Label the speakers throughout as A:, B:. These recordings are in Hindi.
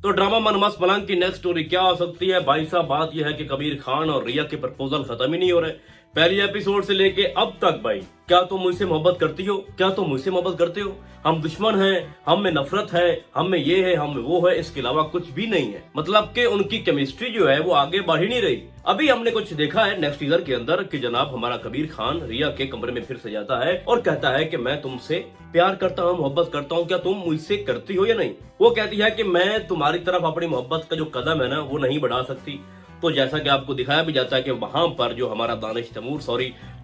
A: तो ड्रामा मनमस मलंग की नेक्स्ट स्टोरी क्या हो सकती है भाई साहब? बात यह है कि कबीर खान और रिया के प्रपोजल खत्म ही नहीं हो रहे। पहली एपिसोड से लेके अब तक भाई, क्या तुम मुझसे मोहब्बत करती हो? क्या तुम मुझसे मोहब्बत करते हो? हम दुश्मन हैं, हम में नफरत है, हम में ये है, हम में वो है, इसके अलावा कुछ भी नहीं है। मतलब कि उनकी केमिस्ट्री जो है वो आगे बढ़ ही नहीं रही। अभी हमने कुछ देखा है नेक्स्ट टीजर के अंदर कि जनाब हमारा कबीर खान रिया के कमरे में फिर से जाता है और कहता है कि मैं तुमसे प्यार करता हूँ, मोहब्बत करता हूँ, क्या तुम मुझसे करती हो या नहीं? वो कहती है कि मैं तुम्हारी तरफ अपनी मोहब्बत का जो कदम है ना वो नहीं बढ़ा सकती। तो जैसा कि आपको दिखाया भी जाता है कि वहां पर जो हमारा दानिश तैमूर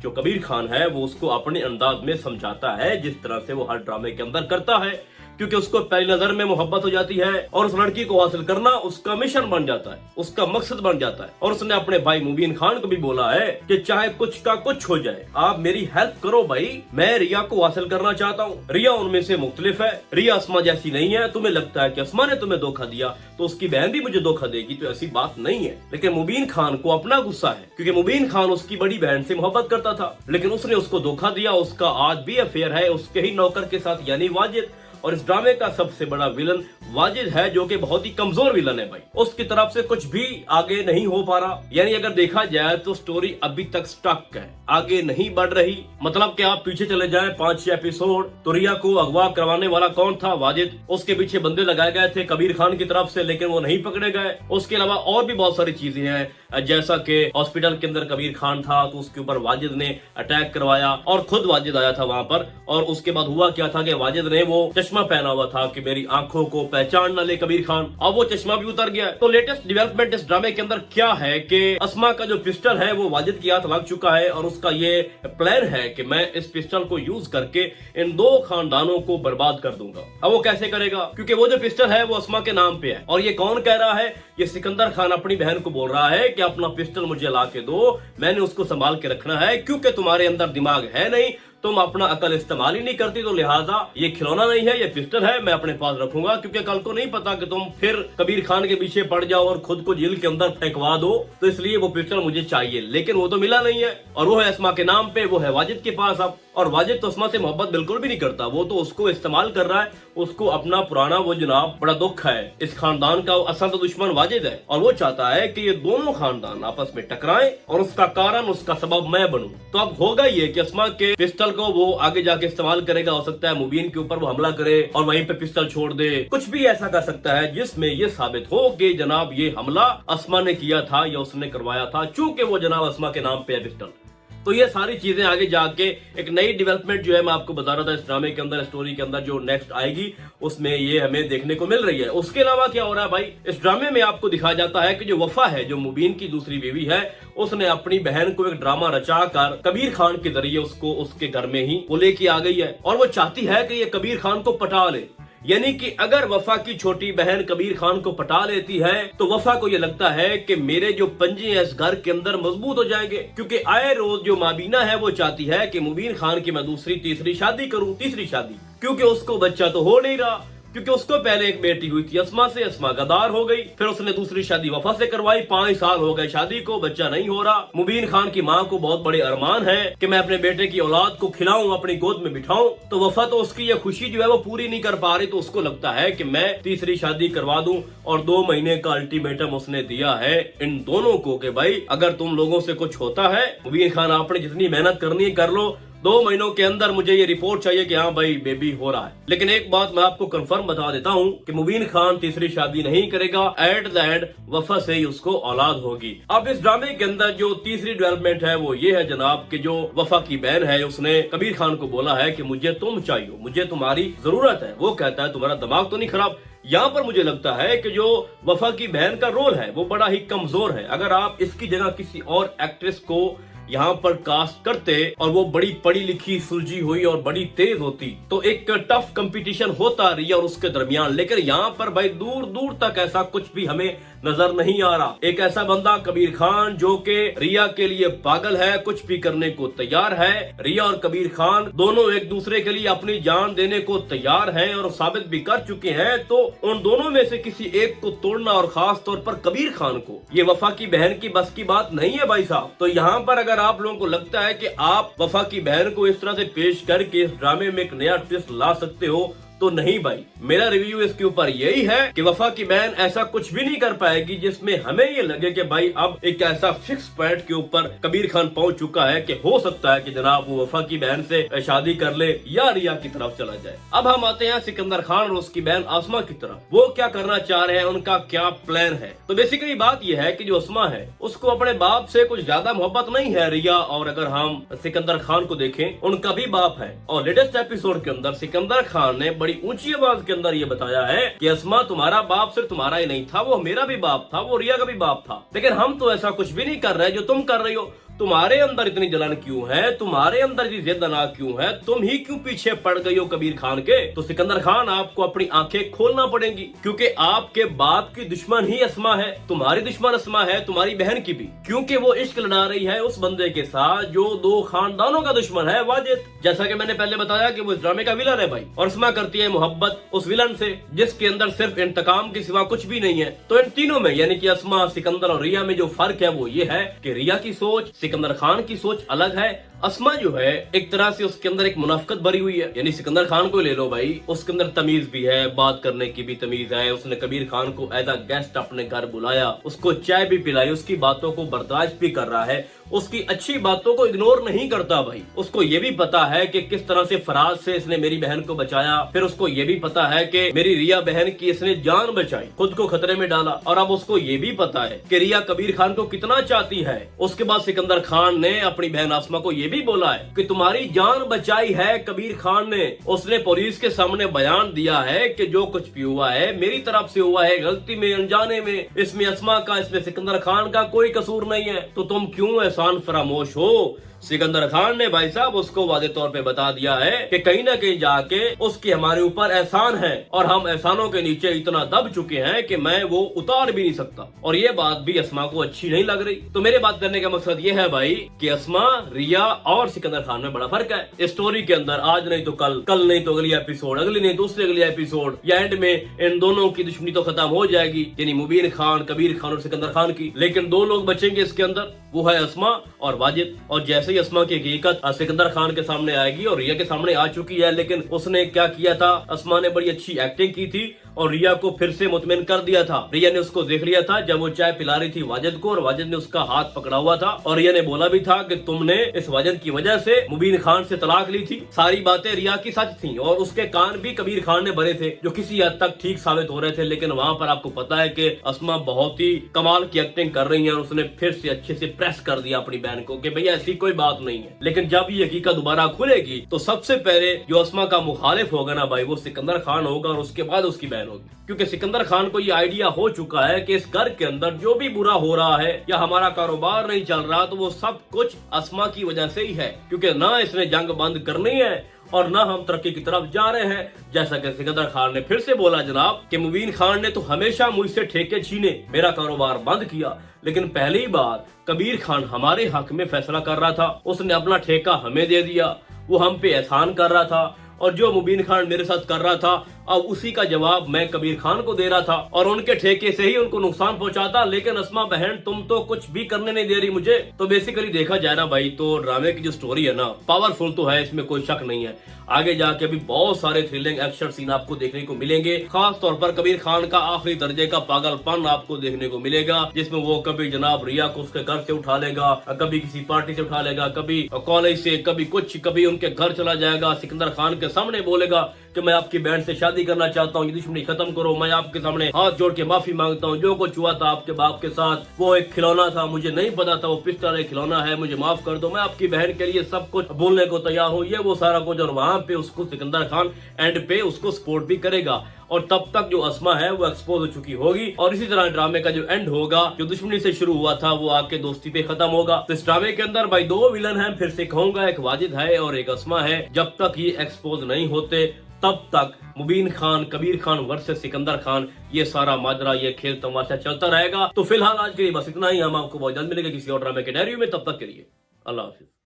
A: जो कबीर खान है वो उसको अपने अंदाज में समझाता है, जिस तरह से वो हर ड्रामे के अंदर करता है, क्योंकि उसको पहली नजर में मोहब्बत हो जाती है और उस लड़की को हासिल करना उसका मिशन बन जाता है, उसका मकसद बन जाता है। और उसने अपने भाई मुबीन खान को भी बोला है कि चाहे कुछ का कुछ हो जाए, आप मेरी हेल्प करो भाई, मैं रिया को हासिल करना चाहता हूँ। रिया उनमें से मुख्तलिफ है, रिया अस्मा जैसी नहीं है। तुम्हें लगता है कि अस्मा ने तुम्हें धोखा दिया तो उसकी बहन भी मुझे धोखा देगी, तो ऐसी बात नहीं है। लेकिन मुबीन खान को अपना गुस्सा है, क्योंकि मुबीन खान उसकी बड़ी बहन से मोहब्बत करता था, लेकिन उसने उसको धोखा दिया। उसका आज भी अफेयर है उसके ही नौकर के साथ, यानी वाजिद। और इस ड्रामे का सबसे बड़ा विलन वाजिद है, जो कि बहुत ही कमजोर विलन है भाई। उसकी तरफ से कुछ भी आगे नहीं हो पा रहा, यानी अगर देखा जाए तो स्टोरी अभी तक स्टक है, आगे नहीं बढ़ रही। मतलब कि आप पीछे चले जाएं 5-6 एपिसोड, तो रिया को अगवा करवाने वाला कौन था? वाजिद। उसके पीछे बंदे लगाए गए थे कबीर खान की तरफ से, लेकिन वो नहीं पकड़े गए। उसके अलावा और भी बहुत सारी चीजें हैं, जैसा कि हॉस्पिटल के अंदर कबीर खान था तो उसके ऊपर वाजिद ने अटैक करवाया और खुद वाजिद आया था वहां पर। और उसके बाद हुआ क्या था कि वाजिद ने वो चश्मा पहना हुआ था कि मेरी आंखों को पहचान न ले कबीर खान, अब वो चश्मा भी उतर गया। तो लेटेस्ट डेवलपमेंट इस ड्रामे के अंदर क्या है कि अस्मा का जो पिस्टल है वो वाजिद के हाथ लग चुका है और उसका ये प्लान है कि मैं इस पिस्टल को यूज करके इन 2 खानदानों को बर्बाद कर दूंगा। अब वो कैसे करेगा? क्योंकि वो जो पिस्टल है वो अस्मा के नाम पे है। और ये कौन कह रहा है? ये सिकंदर खान अपनी बहन को बोल रहा है कि अपना पिस्टल मुझे ला के दो, मैंने उसको संभाल के रखना है, क्योंकि तुम्हारे अंदर दिमाग है नहीं, तुम अपना अकल इस्तेमाल ही नहीं करती, तो लिहाजा ये खिलौना नहीं है, ये पिस्टल है, मैं अपने पास रखूंगा, क्योंकि कल को नहीं पता कि तुम फिर कबीर खान के पीछे पड़ जाओ और खुद को जेल के अंदर फेंकवा दो, तो इसलिए वो पिस्टल मुझे चाहिए। लेकिन वो तो मिला नहीं है और वो है अस्मा के नाम पे, वो है वाजिद के पास अब। और वाजिद तो अस्मा से मोहब्बत बिल्कुल भी नहीं करता, वो तो उसको इस्तेमाल कर रहा है, उसको अपना पुराना वो जनाब बड़ा दुख है इस खानदान का, असल तो दुश्मन वाजिद है और वो चाहता है कि ये दोनों खानदान आपस में टकराएं और उसका कारण, उसका सबब मैं बनूं। तो अब होगा ये कि अस्मा के पिस्टल को वो आगे जाके इस्तेमाल करेगा। हो सकता है मुबीन के ऊपर वो हमला करे और वहीं पे पिस्टल छोड़ दे, कुछ भी ऐसा कर सकता है जिसमें ये साबित हो कि जनाब ये हमला अस्मा ने किया था या उसने करवाया था, चूंकि वो जनाब अस्मा के नाम पे है पिस्टल। तो ये सारी चीजें आगे जाके एक नई डेवलपमेंट जो है मैं आपको बता रहा था इस ड्रामे के अंदर, स्टोरी के अंदर जो नेक्स्ट आएगी उसमें ये हमें देखने को मिल रही है। उसके अलावा क्या हो रहा है भाई, इस ड्रामे में आपको दिखाया जाता है कि जो वफा है, जो मुबीन की दूसरी बीवी है, उसने अपनी बहन को एक ड्रामा रचा कर कबीर खान के जरिए उसको उसके घर में ही वो लेके आ गई है और वो चाहती है कि ये कबीर खान को पटा ले। यानी कि अगर वफा की छोटी बहन कबीर खान को पटा लेती है तो वफा को ये लगता है कि मेरे जो पंजे हैं इस घर के अंदर मजबूत हो जाएंगे, क्योंकि आए रोज जो माबीना है वो चाहती है कि मुबीन खान की मैं दूसरी तीसरी शादी करूं, तीसरी शादी, क्योंकि उसको बच्चा तो हो नहीं रहा, क्योंकि उसको पहले एक बेटी हुई थी अस्मा से, अस्मा गदार हो गई, फिर उसने दूसरी शादी वफा से करवाई, 5 साल हो गए शादी को, बच्चा नहीं हो रहा। मुबीन खान की माँ को बहुत बड़े अरमान है कि मैं अपने बेटे की औलाद को खिलाऊं, अपनी गोद में बिठाऊं, तो वफा तो उसकी ये खुशी जो है वो पूरी नहीं कर पा रही, तो उसको लगता है कि मैं तीसरी शादी करवा दूं। और 2 महीने का अल्टीमेटम उसने दिया है इन दोनों को कि भाई अगर तुम लोगों से कुछ होता है, मुबीन खान आपने जितनी मेहनत करनी है कर लो, 2 महीनों के अंदर मुझे ये रिपोर्ट चाहिए कि हाँ भाई बेबी हो रहा है। लेकिन एक बात मैं आपको कंफर्म बता देता हूँ कि मुबीन खान तीसरी शादी नहीं करेगा, एट द एंड वफा से ही उसको औलाद होगी। अब इस ड्रामे के अंदर जो तीसरी डेवलपमेंट है वो ये है जनाब कि जो वफा की बहन है उसने कबीर खान को बोला है कि मुझे तुम चाहिए, मुझे तुम्हारी जरूरत है। वो कहता है तुम्हारा दिमाग तो नहीं खराब? यहाँ पर मुझे लगता है कि जो वफा की बहन का रोल है वो बड़ा ही कमजोर है। अगर आप इसकी जगह किसी और एक्ट्रेस को यहाँ पर कास्ट करते और वो बड़ी पढ़ी लिखी, सुलझी हुई और बड़ी तेज होती, तो एक टफ कंपटीशन होता रिया और उसके दरमियान। लेकिन यहाँ पर भाई दूर दूर तक ऐसा कुछ भी हमें नजर नहीं आ रहा। एक ऐसा बंदा कबीर खान जो कि रिया के लिए पागल है, कुछ भी करने को तैयार है। रिया और कबीर खान दोनों एक दूसरे के लिए अपनी जान देने को तैयार हैं और साबित भी कर चुके हैं। तो उन दोनों में से किसी एक को तोड़ना, और खास तौर पर कबीर खान को, ये वफा की बहन की बस की बात नहीं है भाई साहब। तो यहाँ पर अगर आप लोगों को लगता है कि आप वफा की बहन को इस तरह से पेश करके इस ड्रामे में एक नया ट्विस्ट ला सकते हो, तो नहीं भाई, मेरा रिव्यू इसके ऊपर यही है कि वफा की बहन ऐसा कुछ भी नहीं कर पाएगी जिसमें हमें ये लगे कि भाई अब एक ऐसा फिक्स पॉइंट के ऊपर कबीर खान पहुंच चुका है कि हो सकता है कि जनाब वो वफा की बहन से शादी कर ले या रिया की तरफ चला जाए। अब हम आते हैं सिकंदर खान और उसकी बहन आसमा की तरफ। वो क्या करना चाह रहे हैं, उनका क्या प्लान है। तो बेसिकली बात यह है कि जो आसमा है उसको अपने बाप से कुछ ज्यादा मोहब्बत नहीं है रिया, और अगर हम सिकंदर खान को देखें उनका भी बाप है। और लेटेस्ट एपिसोड के अंदर सिकंदर खान ने बड़ी ऊंची आवाज के अंदर ये बताया है कि अस्मा तुम्हारा बाप सिर्फ तुम्हारा ही नहीं था, वो मेरा भी बाप था, वो रिया का भी बाप था। लेकिन हम तो ऐसा कुछ भी नहीं कर रहे जो तुम कर रही हो। तुम्हारे अंदर इतनी जलन क्यों है, तुम्हारे अंदर इतनी जिद ना क्यों है, तुम ही क्यों पीछे पड़ गई हो कबीर खान के। तो सिकंदर खान आपको अपनी आंखें खोलना पड़ेंगी, क्योंकि आपके बाप की दुश्मन ही अस्मा है, तुम्हारी दुश्मन अस्मा है, तुम्हारी बहन की भी, क्योंकि वो इश्क लड़ा रही है उस बंदे के साथ जो दो खानदानों का दुश्मन है, वाजिद। जैसा कि मैंने पहले बताया कि वो इस ड्रामे का विलन है भाई, और अस्मा करती है मोहब्बत उस विलन से जिसके अंदर सिर्फ इंतकाम के सिवा कुछ भी नहीं है। तो इन तीनों में यानी कि अस्मा, सिकंदर और रिया में जो फर्क है वो ये है कि रिया की सोच, सिकंदर खान की सोच अलग है। अस्मा जो है एक तरह से उसके अंदर एक मुनाफिकत भरी हुई है। यानी सिकंदर खान को ले लो भाई, उसके अंदर तमीज भी है, बात करने की भी तमीज है। उसने कबीर खान को एज अ गेस्ट अपने घर बुलाया, उसको चाय भी पिलाई, उसकी बातों को बर्दाश्त भी कर रहा है, उसकी अच्छी बातों को इग्नोर नहीं करता भाई। उसको ये भी पता है कि किस तरह से फराज से इसने मेरी बहन को बचाया, फिर उसको ये भी पता है कि मेरी रिया बहन की इसने जान बचाई, खुद को खतरे में डाला। और अब उसको ये भी पता है कि रिया कबीर खान को कितना चाहती है। उसके बाद सिकंदर खान ने अपनी बहन आसमा को ये भी बोला है कि तुम्हारी जान बचाई है कबीर खान ने। उसने पुलिस के सामने बयान दिया है कि जो कुछ भी हुआ है मेरी तरफ से हुआ है, गलती में, अनजाने में, इसमें अस्मा का, इसमें सिकंदर खान का कोई कसूर नहीं है। तो तुम क्यों एहसान फरामोश हो। सिकंदर खान ने भाई साहब उसको वादे तौर पे बता दिया है कि कहीं ना कहीं जाके उसके हमारे ऊपर एहसान है, और हम एहसानों के नीचे इतना दब चुके हैं कि मैं वो उतार भी नहीं सकता। और ये बात भी अस्मा को अच्छी नहीं लग रही। तो मेरे बात करने का मकसद ये है भाई कि अस्मा, रिया और सिकंदर खान में बड़ा फर्क है इस स्टोरी के अंदर। आज नहीं तो कल, कल नहीं तो अगली एपिसोड, अगली नहीं तो उससे अगली एपिसोड, या एंड में इन दोनों की दुश्मनी तो खत्म हो जाएगी, यानी मुबीन खान, कबीर खान और सिकंदर खान की। लेकिन दो लोग बचेंगे इसके अंदर, वो है अस्मा और वाजिद। और जैसे ही अस्मा की हकीकत सिकंदर खान के सामने आएगी, और रिया के सामने आ चुकी है, लेकिन उसने क्या किया था, अस्मा ने बड़ी अच्छी एक्टिंग की थी और रिया को फिर से मुतमिन कर दिया था। रिया ने उसको देख लिया था जब वो चाय पिला रही थी वाजिद को, और वाजिद ने उसका हाथ पकड़ा हुआ था, और रिया ने बोला भी था कि तुमने इस वाजिद की वजह से मुबीन खान से तलाक ली थी। सारी बातें रिया की सच थी, और उसके कान भी कबीर खान ने भरे थे, जो किसी हद तक ठीक साबित हो रहे थे। लेकिन वहाँ पर आपको पता है कि अस्मा बहुत ही कमाल की एक्टिंग कर रही है, और उसने फिर से अच्छे से प्रेस कर दिया अपनी बहन को कि भैया ऐसी कोई बात नहीं है। लेकिन जब ये हकीकत दोबारा खुलेगी तो सबसे पहले जो अस्मा का मुखालिफ होगा ना भाई, वो सिकंदर खान होगा, और उसके बाद उसकी बहन होगी। क्योंकि सिकंदर खान को ये आइडिया हो चुका है कि इस घर के अंदर जो भी बुरा हो रहा है या हमारा कारोबार नहीं चल रहा, तो वो सब कुछ अस्मा की वजह से ही है। क्योंकि ना इसने जंग बंद करनी है और ना हम तरक्की की तरफ जा रहे हैं। जैसा कि सिकंदर खान ने फिर से बोला जनाब कि मुबीन खान ने तो हमेशा मुझसे ठेके छीने, मेरा कारोबार बंद किया, लेकिन पहली बार कबीर खान हमारे हक में फैसला कर रहा था, उसने अपना ठेका हमें दे दिया, वो हम पे एहसान कर रहा था, और जो मुबीन खान मेरे साथ कर रहा था अब उसी का जवाब मैं कबीर खान को दे रहा था, और उनके ठेके से ही उनको नुकसान पहुंचाता। लेकिन अस्मा बहन तुम तो कुछ भी करने नहीं दे रही मुझे। तो बेसिकली देखा जाए ना भाई, तो ड्रामे की जो स्टोरी है ना, पावरफुल तो है, इसमें कोई शक नहीं है। आगे जाके भी बहुत सारे थ्रिलिंग एक्शन सीन आपको देखने को मिलेंगे। खास तौर पर कबीर खान का आखिरी दर्जे का पागलपन आपको देखने को मिलेगा, जिसमें वो कभी जनाब रिया को उसके घर से उठा लेगा, कभी किसी पार्टी से उठा लेगा, कभी कॉलेज से, कभी कुछ, कभी उनके घर चला जाएगा, सिकंदर खान के सामने बोलेगा कि मैं आपकी बहन से शादी करना चाहता हूँ, ये दुश्मनी खत्म करो, मैं आपके सामने हाथ जोड़ के माफी मांगता हूँ, जो कुछ हुआ था आपके बाप के साथ वो एक खिलौना था, मुझे नहीं पता था वो पिस्टल एक खिलौना है, मुझे माफ कर दो, मैं आपकी बहन के लिए सब कुछ बोलने को तैयार हूँ, ये वो सारा कुछ। और वहां पे उसको सिकंदर खान एंड पे उसको सपोर्ट भी करेगा, और तब तक जो अस्मा है वो एक्सपोज हो चुकी होगी। और इसी तरह ड्रामे का जो एंड होगा, जो दुश्मनी से शुरू हुआ था, वो आके दोस्ती पे खत्म होगा। तो इस ड्रामे के अंदर भाई दो विलन हैं, फिर से कहूंगा, एक वाजिद है और एक अस्मा है। जब तक ये एक्सपोज नहीं होते तब तक मुबीन खान, कबीर खान वर्सेस सिकंदर खान, ये सारा माजरा, ये खेल तमाशा चलता रहेगा। तो फिलहाल आज के लिए बस इतना ही। हम आपको बहुत जल्द मिलेंगे किसी और ड्रामे के डायरी में। तब तक के लिए अल्लाह हाफिज।